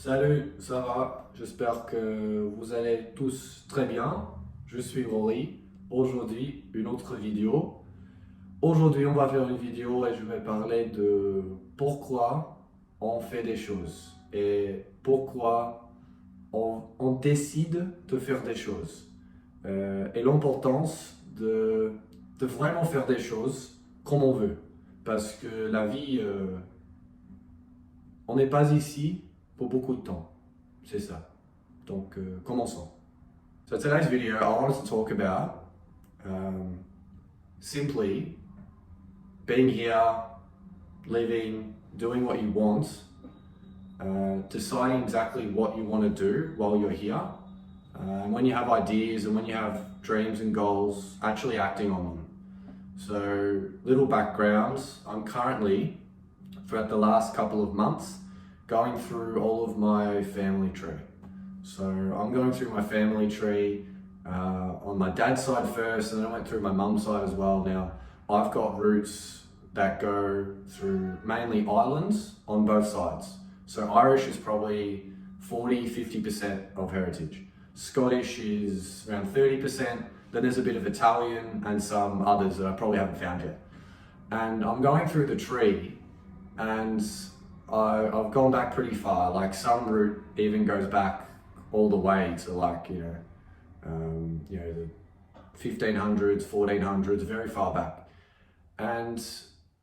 Salut, ça va? J'espère que vous allez tous très bien. Je suis Rory. Aujourd'hui, une autre vidéo. Aujourd'hui, on va faire une vidéo et je vais parler de pourquoi on fait des choses et pourquoi on décide de faire des choses. Et l'importance de vraiment faire des choses comme on veut. Parce que la vie, on n'est pas ici pour beaucoup de temps. C'est ça. Donc, commençons. So today's video, I wanted to talk about simply being here, living, doing what you want, deciding exactly what you want to do while you're here. And when you have ideas and when you have dreams and goals, actually acting on them. So, little backgrounds. I'm currently, throughout the last couple of months, going through all of my family tree. So I'm going through my family tree on my dad's side first, and then I went through my mum's side as well. Now, I've got roots that go through mainly islands on both sides. So Irish is probably 40-50% of heritage. Scottish is around 30%. Then there's a bit of Italian and some others that I probably haven't found yet. And I'm going through the tree, and I've gone back pretty far. Like some root even goes back all the way to like the 1500s, 1400s, very far back. And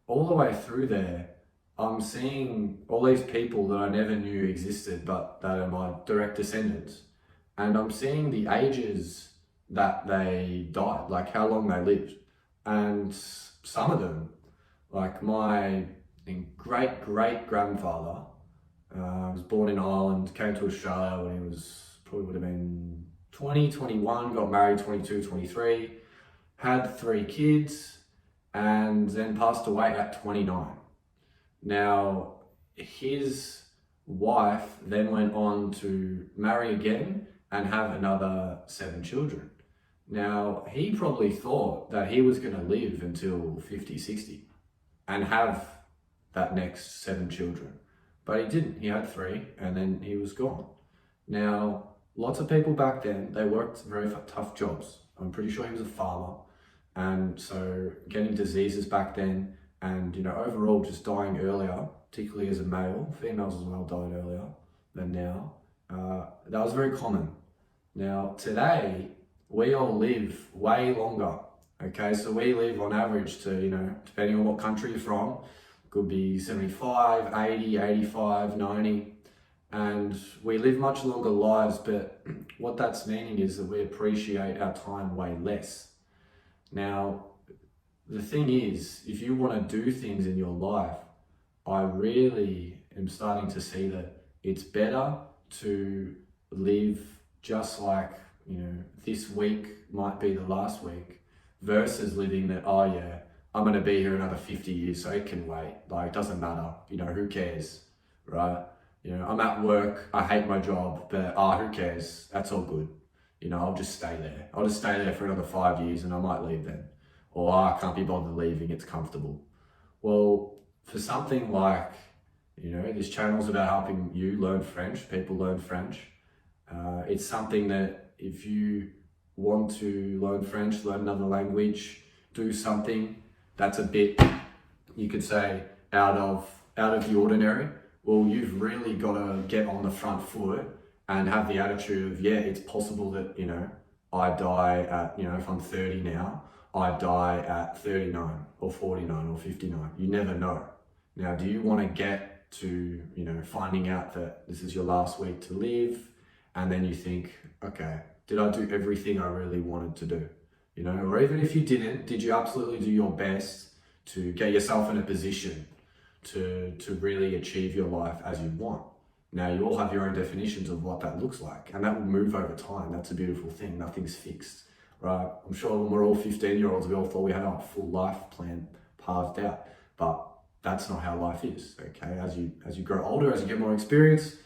all the way through there, I'm seeing all these people that I never knew existed, but that are my direct descendants. And I'm seeing the ages that they died, like how long they lived. And some of them, like my great-great-grandfather, was born in Ireland, came to Australia when he was, probably would have been 20, 21, got married 22, 23, had 3 kids, and then passed away at 29. Now, his wife then went on to marry again and have another 7 children. Now, he probably thought that he was going to live until 50, 60 and have that next 7 children. But he didn't. He had 3 and then he was gone. Now, lots of people back then, they worked very tough jobs. I'm pretty sure he was a farmer. And so getting diseases back then and, overall just dying earlier, particularly as a male, females as well died earlier than now. That was very common. Now, today, we all live way longer. Okay, so we live on average to, depending on what country you're from, could be 75, 80, 85, 90, and we live much longer lives, but what that's meaning is that we appreciate our time way less. Now, the thing is, if you want to do things in your life, I really am starting to see that it's better to live just like, this week might be the last week, versus living that, oh yeah, I'm going to be here another 50 years, so it can wait. Like, it doesn't matter. Who cares, right? I'm at work, I hate my job, but who cares? That's all good. I'll just stay there. I'll just stay there for another 5 years and I might leave then. Or I can't be bothered leaving, it's comfortable. Well, for something like, this channel's about helping you learn French, people learn French. It's something that if you want to learn French, learn another language, do something that's a bit, you could say, out of the ordinary, well, you've really got to get on the front foot and have the attitude of, yeah, it's possible that, I die at, if I'm 30 now, I die at 39 or 49 or 59. You never know. Now, do you want to get to, finding out that this is your last week to live, and then you think, okay, did I do everything I really wanted to do? Or even if you didn't, did you absolutely do your best to get yourself in a position to really achieve your life as you want? Now, you all have your own definitions of what that looks like, and that will move over time. That's a beautiful thing. Nothing's fixed, right? I'm sure when we're all 15-year-olds, we all thought we had our full life plan carved out, but that's not how life is, okay? As you grow older, as you get more experience,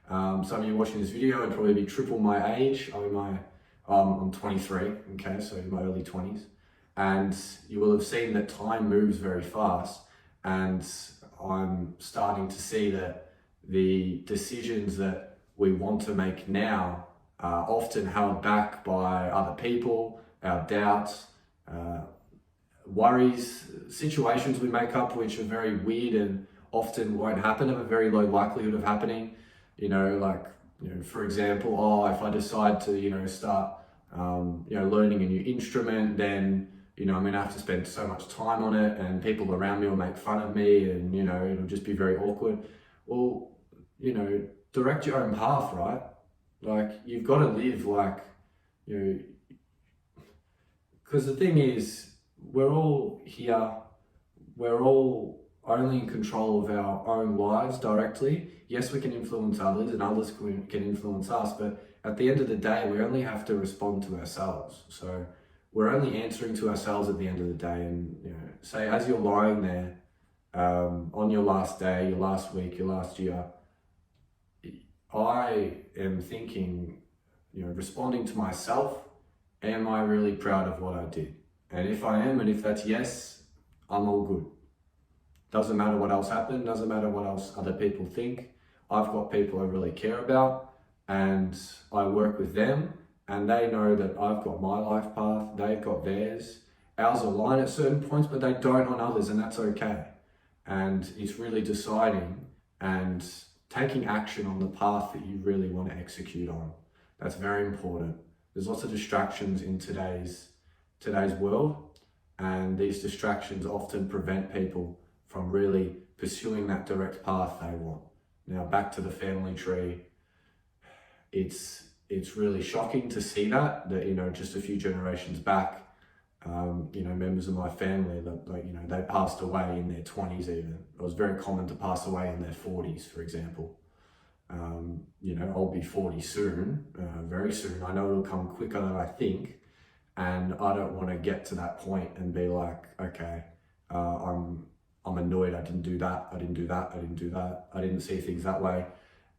some of you watching this video would probably be triple my age. I'm 23, okay, so in my early 20s. And you will have seen that time moves very fast, and I'm starting to see that the decisions that we want to make now are often held back by other people, our doubts, worries, situations we make up which are very weird and often won't happen, have a very low likelihood of happening. For example, if I decide to, start, learning a new instrument, then, I'm going to have to spend so much time on it and people around me will make fun of me and, it'll just be very awkward. Well, direct your own path, right? Like, you've got to live because the thing is, we're all here, we're all only in control of our own lives directly. Yes, we can influence others and others can influence us, but at the end of the day, we only have to respond to ourselves. So we're only answering to ourselves at the end of the day. And say as you're lying there on your last day, your last week, your last year, I am thinking, responding to myself, am I really proud of what I did? And if I am, and if that's yes, I'm all good. Doesn't matter what else happened, doesn't matter what else other people think. I've got people I really care about and I work with them and they know that I've got my life path, they've got theirs. Ours align at certain points, but they don't on others, and that's okay. And it's really deciding and taking action on the path that you really want to execute on. That's very important. There's lots of distractions in today's world, and these distractions often prevent people from really pursuing that direct path they want. Now, back to the family tree, it's really shocking to see that just a few generations back, members of my family that they passed away in their 20s even. It was very common to pass away in their 40s, for example. I'll be 40 soon, very soon. I know it'll come quicker than I think, and I don't want to get to that point and be like, okay, I'm annoyed I didn't do that, I didn't do that, I didn't do that, I didn't see things that way.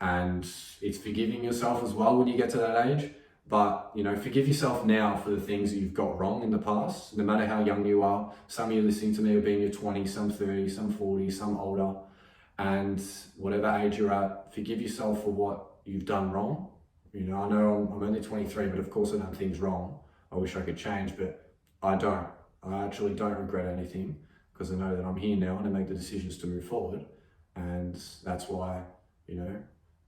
And it's forgiving yourself as well when you get to that age. But, forgive yourself now for the things that you've got wrong in the past, no matter how young you are. Some of you listening to me will be in your 20s, some 30, some 40, some older. And whatever age you're at, forgive yourself for what you've done wrong. I know I'm only 23, but of course I've done things wrong. I wish I could change, but I don't. I actually don't regret anything because I know that I'm here now and I make the decisions to move forward. And that's why,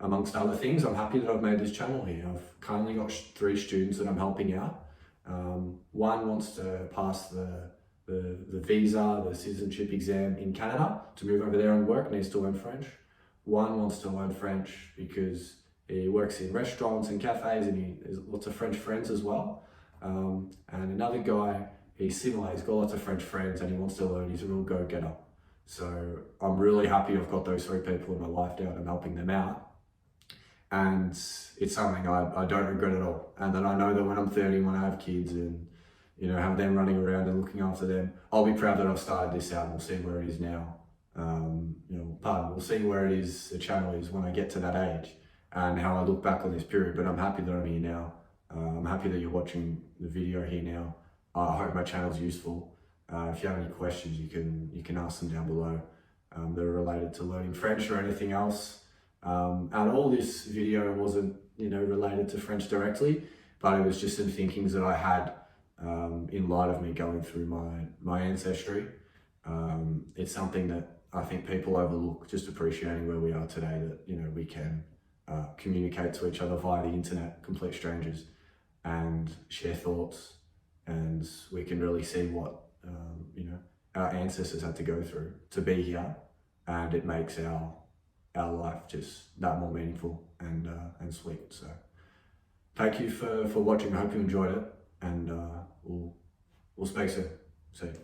amongst other things, I'm happy that I've made this channel here. I've currently got 3 students that I'm helping out. One wants to pass the visa, the citizenship exam in Canada to move over there and work, needs to learn French. One wants to learn French because he works in restaurants and cafes and he has lots of French friends as well. And another guy, he's similar, he's got lots of French friends and he wants to learn, he's a real go-getter. So I'm really happy I've got those 3 people in my life now and I'm helping them out. And it's something I don't regret at all. And then I know that when I'm 30, when I have kids and have them running around and looking after them, I'll be proud that I've started this out and we'll see where it is now. We'll see where it is, the channel is when I get to that age and how I look back on this period. But I'm happy that I'm here now. I'm happy that you're watching the video here now. I hope my channel's useful. If you have any questions, you can ask them down below. That are related to learning French or anything else. And all this video wasn't, related to French directly, but it was just some thinkings that I had in light of me going through my ancestry. It's something that I think people overlook, just appreciating where we are today, that, we can communicate to each other via the internet, complete strangers, and share thoughts. And we can really see what, our ancestors had to go through to be here. And it makes our life just that more meaningful and sweet. So thank you for watching. I hope you enjoyed it, and we'll speak soon. See you.